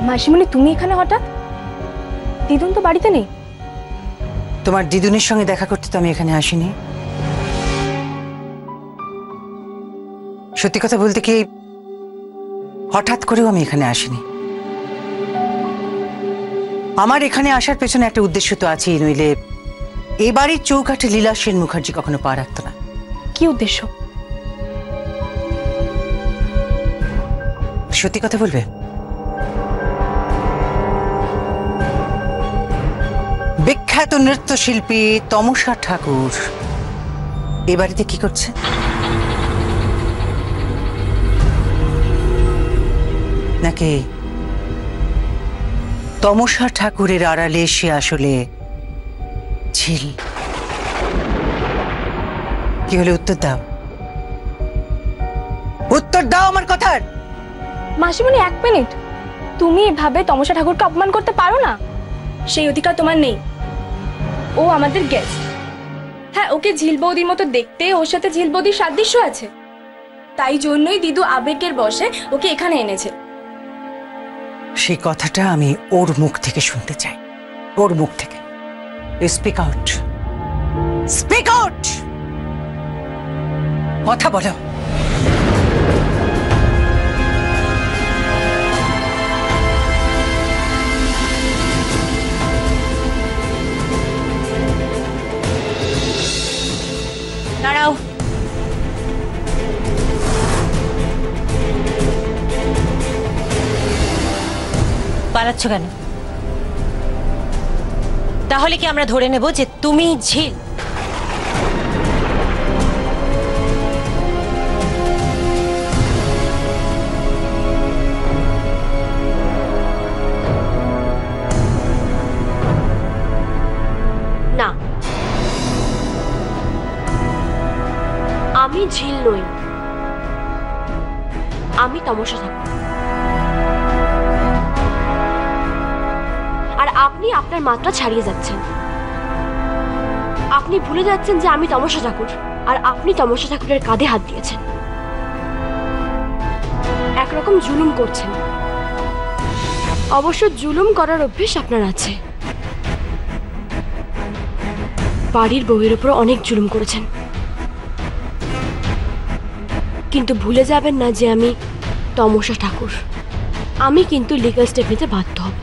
মাসিমণি, তুমি এখানে হঠাৎ? দিদুন তো বাড়িতে নেই। তোমার দিদুনের সঙ্গে দেখা করতে তো আমি এখানে আসিনি। সত্যি কথা বলতে কি, হঠাৎ করেও আমি এখানে আসিনি। আমার এখানে আসার পেছনে একটা উদ্দেশ্য তো আছেই, নইলে এ বাড়ির চৌকাঠে লীলা সেন মুখার্জি কখনো পা রাখতো না। কি উদ্দেশ্য? সত্যি কথা বলবে? বিখ্যাত নৃত্যশিল্পী তমসা ঠাকুর এ বাড়িতে কি করছে? নাকি তমসা ঠাকুরের আড়ালে সে আসলে ঝিল? কি হলে উত্তর দাও, উত্তর দাও আমার কথার। মাসিমণি, 1 মিনিট। তুমি এভাবে তমসা ঠাকুরকে অপমান করতে পারো না, সেই অধিকার তোমার নেই। ও আমাদের গেস্ট। হ্যাঁ, ওকে ঝিল বৌদির মতো দেখতে, ওর সাথে ঝিল বৌদির সাদৃশ্য আছে, তাই জন্যই দিদু আবেগের বশে ওকে এখানে এনেছে। সেই কথাটা আমি ওর মুখ থেকে শুনতে চাই, ওর মুখ থেকে। স্পিক আউট, স্পিক আউট, কথা বলো। দাঁড়াও। পালাচ্ছ কেন? তাহলে কি আমরা ধরে নেব যে তুমি ঝিল? না, আমি ঝিল নই, আমি তমসা ঠাকুর। আর আপনি আপনার মাত্রা ছাড়িয়ে যাচ্ছেন। আপনি ভুলে যাচ্ছেন যে আমি তমসা ঠাকুর, আর আপনি তমসা ঠাকুরের কাঁধে হাত দিয়েছেন। একরকম জুলুম করছেন। অবশ্য জুলুম করার অভ্যেস আপনার আছে। বাড়ির বউয়ের উপর অনেক জুলুম করেছেন, কিন্তু ভুলে যাবেন না যে আমি তমসা ঠাকুর। আমি কিন্তু লিগ্যাল স্টেপ নিতে বাধ্য হব।